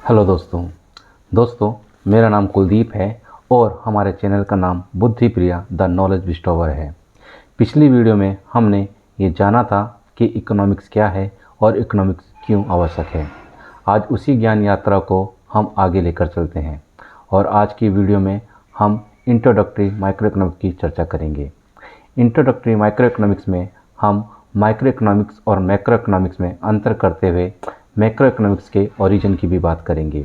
Hello दोस्तों मेरा नाम कुलदीप है और हमारे चैनल का नाम बुद्धि प्रिया द नॉलेज बिस्टोवर है। पिछली वीडियो में हमने ये जाना था कि इकोनॉमिक्स क्या है और इकोनॉमिक्स क्यों आवश्यक है। आज उसी ज्ञान यात्रा को हम आगे लेकर चलते हैं और आज की वीडियो में हम इंट्रोडक्टरी माइक्रो इकोनॉमिक्स की चर्चा करेंगे। इंट्रोडक्टरी माइक्रो इकोनॉमिक्स में हम माइक्रो इकोनॉमिक्स और मैक्रो इकोनॉमिक्स में अंतर करते हुए मैक्रो इकोनॉमिक्स के ओरिजिन की भी बात करेंगे।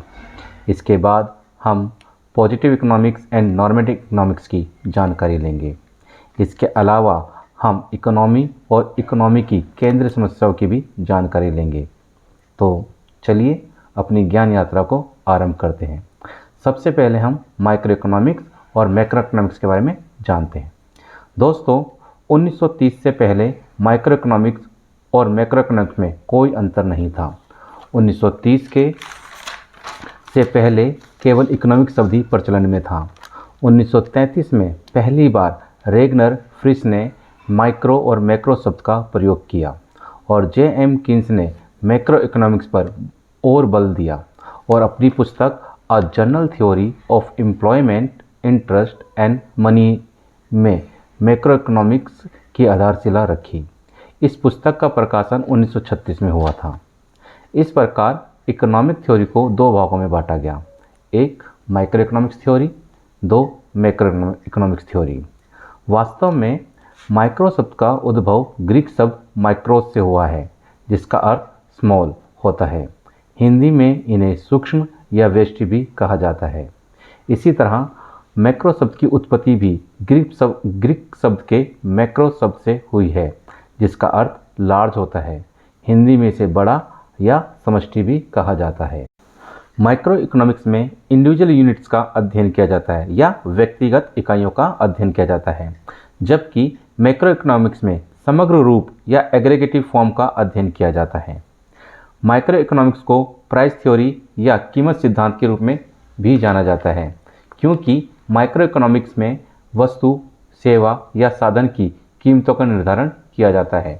इसके बाद हम positive economics and normative economics की जानकारी लेंगे। इसके अलावा हम इकोनॉमी और इकोनॉमी की केंद्रीय समस्याओं की भी जानकारी लेंगे। तो चलिए अपनी ज्ञान यात्रा को आरंभ करते हैं। सबसे पहले हम माइक्रो इकोनॉमिक्स और मैक्रो इकोनॉमिक्स के बारे में जानते हैं। दोस्तों 1930 से पहले माइक्रो इकोनॉमिक्स और मैक्रो इकोनॉमिक्स में कोई अंतर नहीं था। 1930 से पहले केवल इकोनॉमिक शब्द ही प्रचलन में था। 1933 में पहली बार रेगनर फ्रिश ने माइक्रो और मैक्रो शब्द का प्रयोग किया और जे.एम. कीन्स ने मैक्रो इकोनॉमिक्स पर और बल दिया और अपनी पुस्तक a general theory of employment interest and money में मैक्रो इकोनॉमिक्स की आधारशिला रखी। इस पुस्तक का प्रकाशन 1936 में हुआ था। इस प्रकार इकोनॉमिक थ्योरी को दो भागों में बांटा गया, एक माइक्रो इकोनॉमिक्स थ्योरी, दो मैक्रो इकोनॉमिक्स थ्योरी। वास्तव में माइक्रो शब्द का उद्भव ग्रीक शब्द माइक्रोस से हुआ है, जिसका अर्थ स्मॉल होता है। हिंदी में इन्हें सूक्ष्म या वेष्टि भी कहा जाता है। इसी तरह मैक्रो शब्द की उत्पत्ति भी ग्रीक शब्द के मैक्रो शब्द से हुई है, जिसका अर्थ लार्ज होता है। हिंदी में इसे बड़ा या समष्टि भी कहा जाता है। माइक्रो इकोनॉमिक्स में इंडिविजुअल यूनिट्स का अध्ययन किया जाता है या व्यक्तिगत इकाइयों का अध्ययन किया जाता है, जबकि मैक्रो इकोनॉमिक्स में समग्र रूप या एग्रीगेटिव फॉर्म का अध्ययन किया जाता है। माइक्रो इकोनॉमिक्स को प्राइस थ्योरी या कीमत सिद्धांत के रूप में भी जाना जाता है, क्योंकि माइक्रो इकोनॉमिक्स में वस्तु, सेवा या साधन की कीमतों का निर्धारण किया जाता है।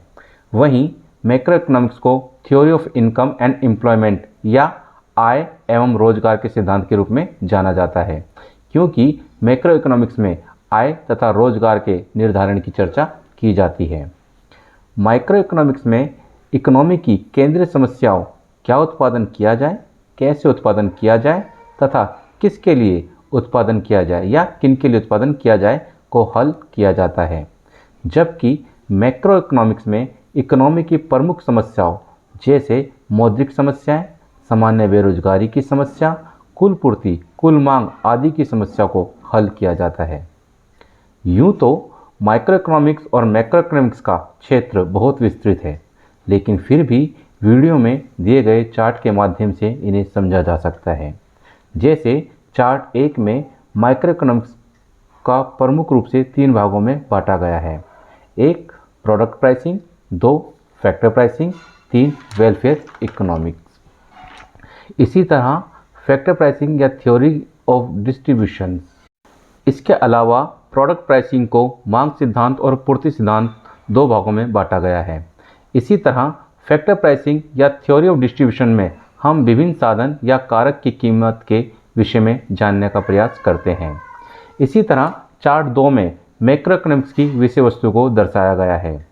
वहीं मैक्रो इकोनॉमिक्स को theory of income and employment या आय एवं रोजगार के सिद्धांत के रूप में जाना जाता है, क्योंकि मैक्रो इकोनॉमिक्स में आय तथा रोजगार के निर्धारण की चर्चा की जाती है। माइक्रो इकोनॉमिक्स में इकोनॉमी की केंद्रीय समस्याओं, क्या उत्पादन किया जाए, कैसे उत्पादन किया जाए तथा किसके लिए उत्पादन किया जाए या किन के लिए उत्पादन किया जाए को हल किया जाता है। जबकि मैक्रो इकोनॉमिक्स में इकोनॉमी की प्रमुख समस्याओं जैसे मौद्रिक समस्याएं, सामान्य बेरोजगारी की समस्या, कुल पूर्ति, कुल मांग आदि की समस्या को हल किया जाता है। यूँ तो माइक्रो इकोनॉमिक्स और मैक्रो इकोनॉमिक्स का क्षेत्र बहुत विस्तृत है, लेकिन फिर भी वीडियो में दिए गए चार्ट के माध्यम से इन्हें समझा जा सकता है। जैसे चार्ट 1 में माइक्रो इकोनॉमिक्स का प्रमुख रूप से 3 भागों में बांटा गया है। 1 product pricing, 2 factor pricing, 3 welfare economics. इसी तरह फैक्टर प्राइसिंग या थ्योरी ऑफ डिस्ट्रीब्यूशन। इसके अलावा प्रोडक्ट प्राइसिंग को मांग सिद्धांत और पूर्ति सिद्धांत 2 भागों में बांटा गया है। इसी तरह फैक्टर प्राइसिंग या थ्योरी ऑफ डिस्ट्रीब्यूशन में हम विभिन्न साधन या कारक की कीमत के विषय में जानने का प्रयास करते हैं। इसी तरह चार्ट 2 में मैक्रो इकोनॉमिक्स की विषय वस्तु को दर्शाया गया है।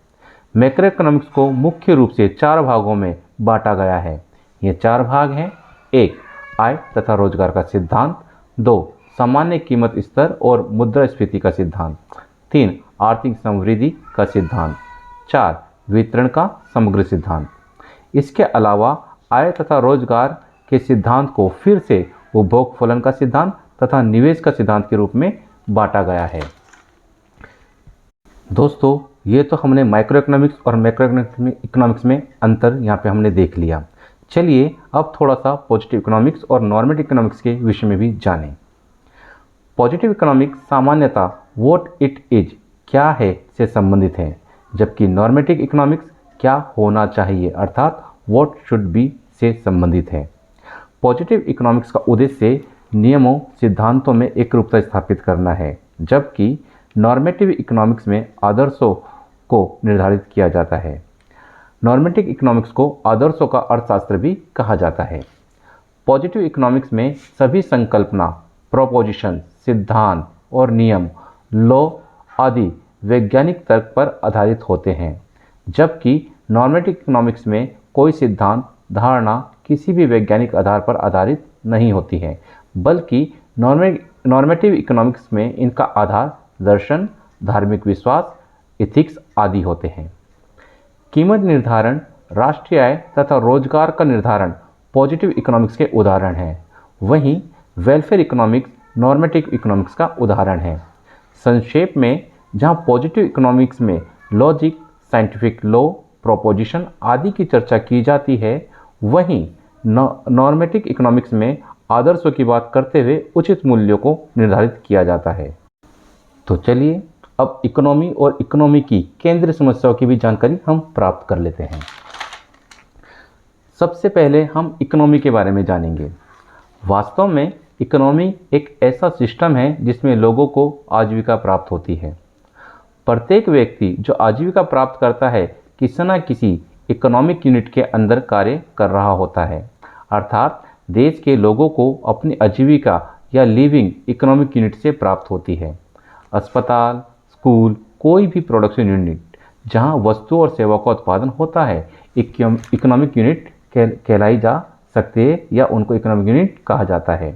मैक्रो इकोनॉमिक्स को मुख्य रूप से 4 भागों में बांटा गया है। ये 4 भाग हैं। 1 आय तथा रोजगार का सिद्धांत, 2 सामान्य कीमत स्तर और मुद्रास्फीति का सिद्धांत, 3 आर्थिक समृद्धि का सिद्धांत, 4 वितरण का समग्र सिद्धांत। इसके अलावा आय तथा रोजगार के सिद्धांत को फिर से उपभोग फलन का सिद्धांत तथा निवेश का सिद्धांत के रूप में बांटा गया है। दोस्तों ये तो हमने माइक्रो इकोनॉमिक्स और मैक्रो इकोनॉमिक्स में अंतर यहाँ पे हमने देख लिया। चलिए अब थोड़ा सा पॉजिटिव इकोनॉमिक्स और नॉर्मेटिव इकोनॉमिक्स के विषय में भी जानें। पॉजिटिव इकोनॉमिक्स सामान्यतः व्हाट इट इज, क्या है से संबंधित है, जबकि नॉर्मेटिव इकोनॉमिक्स क्या होना चाहिए अर्थात व्हाट शुड बी से संबंधित है। पॉजिटिव इकोनॉमिक्स का उद्देश्य नियमों, सिद्धांतों में एकरूपता स्थापित करना है, जबकि नॉर्मेटिव इकोनॉमिक्स में आदर्शों को निर्धारित किया जाता है। नॉर्मेटिव इकोनॉमिक्स को आदर्शों का अर्थशास्त्र भी कहा जाता है। पॉजिटिव इकोनॉमिक्स में सभी संकल्पना, प्रोपोजिशन, सिद्धांत और नियम, लॉ आदि वैज्ञानिक तर्क पर आधारित होते हैं, जबकि नॉर्मेटिव इकोनॉमिक्स में कोई सिद्धांत, धारणा किसी भी वैज्ञानिक आधार पर आधारित नहीं होती है, बल्कि नॉर्मेटिव इकोनॉमिक्स में इनका आधार दर्शन, धार्मिक विश्वास, एथिक्स आदि होते हैं। कीमत निर्धारण, राष्ट्रीय आय तथा रोजगार का निर्धारण पॉजिटिव इकोनॉमिक्स के उदाहरण हैं। वहीं वेलफेयर इकोनॉमिक्स नॉर्मेटिव इकोनॉमिक्स का उदाहरण है। संक्षेप में, जहां पॉजिटिव इकोनॉमिक्स में लॉजिक, साइंटिफिक लॉ, प्रोपोजिशन आदि की चर्चा की जाती है, वहीं नॉर्मेटिव इकोनॉमिक्स में आदर्शों की बात करते हुए उचित मूल्यों को निर्धारित किया जाता है। तो चलिए अब इकोनॉमी और इकोनॉमी की केंद्रीय समस्याओं की भी जानकारी हम प्राप्त कर लेते हैं। सबसे पहले हम इकोनॉमी के बारे में जानेंगे। वास्तव में इकोनॉमी एक ऐसा सिस्टम है जिसमें लोगों को आजीविका प्राप्त होती है। प्रत्येक व्यक्ति जो आजीविका प्राप्त करता है किसी न किसी इकोनॉमिक यूनिट के अंदर कार्य कर रहा होता है, अर्थात देश के लोगों को अपनी आजीविका या लिविंग इकोनॉमिक यूनिट से प्राप्त होती है। अस्पताल, स्कूल, कोई भी प्रोडक्शन यूनिट जहां वस्तु और सेवा का उत्पादन होता है इकोनॉमिक यूनिट कहलाई जा सकते हैं या उनको इकोनॉमिक यूनिट कहा जाता है।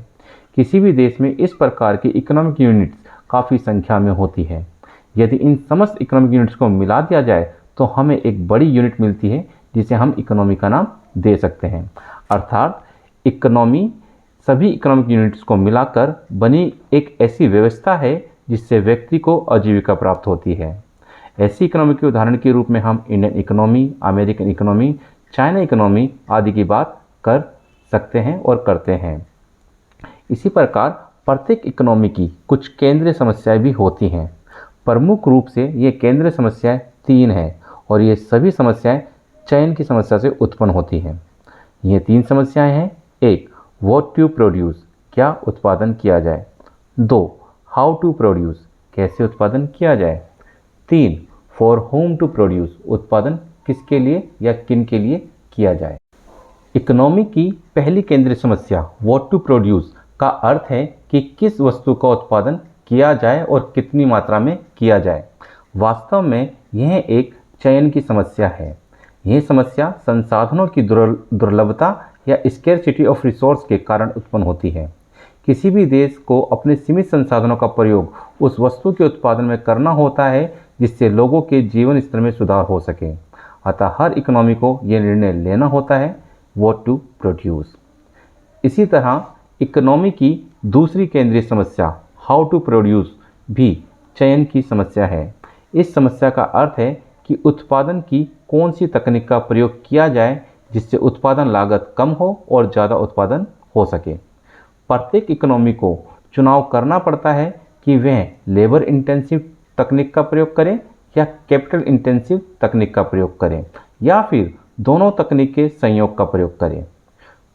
किसी भी देश में इस प्रकार की इकोनॉमिक यूनिट्स काफ़ी संख्या में होती है। यदि इन समस्त इकोनॉमिक यूनिट्स को मिला दिया जाए तो हमें एक बड़ी यूनिट मिलती है जिसे हम इकोनॉमी का नाम दे सकते हैं। अर्थात इकोनॉमी सभी इकोनॉमिक यूनिट्स को मिलाकर बनी एक ऐसी व्यवस्था है जिससे व्यक्ति को आजीविका प्राप्त होती है। ऐसी इकोनॉमी के उदाहरण के रूप में हम Indian economy, American economy, China economy आदि की बात कर सकते हैं और करते हैं। इसी प्रकार प्रत्येक इकोनॉमी की कुछ केंद्रीय समस्याएं भी होती हैं। प्रमुख रूप से ये केंद्रीय समस्याएं 3 हैं और ये सभी समस्याएं चयन की समस्या से उत्पन्न होती हैं। ये 3 समस्याएं हैं। 1. व्हाट टू प्रोड्यूस, क्या उत्पादन किया जाए। 2. हाउ टू प्रोड्यूस, कैसे उत्पादन किया जाए। 3. फॉर होम टू प्रोड्यूस, उत्पादन किसके लिए या किन के लिए किया जाए। इकोनॉमी की पहली केंद्रीय समस्या व्हाट टू प्रोड्यूस का अर्थ है कि किस वस्तु का उत्पादन किया जाए और कितनी मात्रा में किया जाए। वास्तव में यह एक चयन की समस्या है। यह समस्या संसाधनों की दुर्लभता या स्केर्सिटी ऑफ रिसोर्स के कारण उत्पन्न होती है। किसी भी देश को अपने सीमित संसाधनों का प्रयोग उस वस्तु के उत्पादन में करना होता है जिससे लोगों के जीवन स्तर में सुधार हो सके। अतः हर इकोनॉमी को यह निर्णय लेना होता है व्हाट टू प्रोड्यूस। इसी तरह इकोनॉमी की दूसरी केंद्रीय समस्या हाउ टू प्रोड्यूस भी चयन की समस्या है। इस समस्या का अर्थ है कि उत्पादन की कौन सी तकनीक का प्रयोग किया जाए जिससे उत्पादन लागत कम हो और ज़्यादा उत्पादन हो सके। प्रत्येक इकोनॉमी को चुनाव करना पड़ता है कि वह लेबर इंटेंसिव तकनीक का प्रयोग करें या कैपिटल इंटेंसिव तकनीक का प्रयोग करें या फिर दोनों तकनीक के संयोग का प्रयोग करें।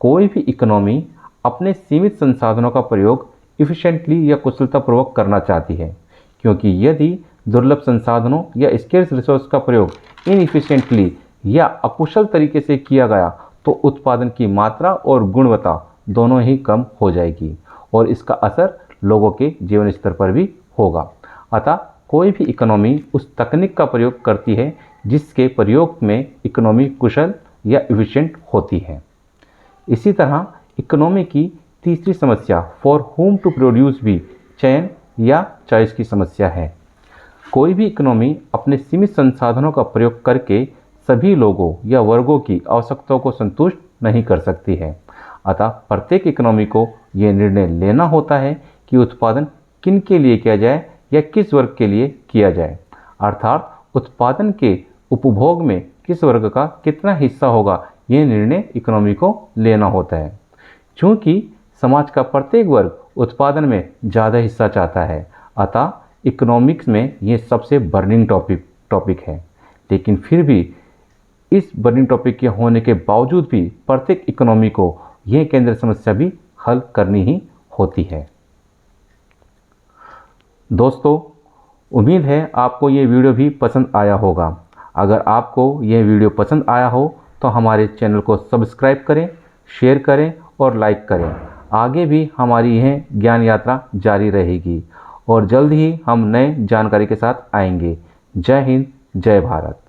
कोई भी इकोनॉमी अपने सीमित संसाधनों का प्रयोग इफिशिएंटली या कुशलतापूर्वक करना चाहती है, क्योंकि यदि दुर्लभ संसाधनों या स्केर्स रिसोर्स का प्रयोग इनएफिशिएंटली या अकुशल तरीके से किया गया तो उत्पादन की मात्रा और गुणवत्ता दोनों ही कम हो जाएगी और इसका असर लोगों के जीवन स्तर पर भी होगा। अतः कोई भी इकोनॉमी उस तकनीक का प्रयोग करती है जिसके प्रयोग में इकोनॉमी कुशल या एफिशिएंट होती है। इसी तरह इकोनॉमी की तीसरी समस्या फॉर होम टू प्रोड्यूस भी चयन या चॉइस की समस्या है। कोई भी इकोनॉमी अपने सीमित संसाधनों का प्रयोग करके सभी लोगों या वर्गों की आवश्यकताओं को संतुष्ट नहीं कर सकती है। अतः प्रत्येक इकोनॉमी को यह निर्णय लेना होता है कि उत्पादन किन के लिए किया जाए या किस वर्ग के लिए किया जाए, अर्थात उत्पादन के उपभोग में किस वर्ग का कितना हिस्सा होगा, यह निर्णय इकोनॉमी को लेना होता है। चूँकि समाज का प्रत्येक वर्ग उत्पादन में ज़्यादा हिस्सा चाहता है, अतः इकोनॉमिक्स में ये सबसे बर्निंग टॉपिक है। लेकिन फिर भी इस बर्निंग टॉपिक के होने के बावजूद भी प्रत्येक इकोनॉमी को यह केंद्रीय समस्या भी हल करनी ही होती है। दोस्तों, उम्मीद है आपको ये वीडियो भी पसंद आया होगा। अगर आपको यह वीडियो पसंद आया हो तो हमारे चैनल को सब्सक्राइब करें, शेयर करें और लाइक करें। आगे भी हमारी यह ज्ञान यात्रा जारी रहेगी और जल्द ही हम नए जानकारी के साथ आएंगे। जय हिंद, जय भारत।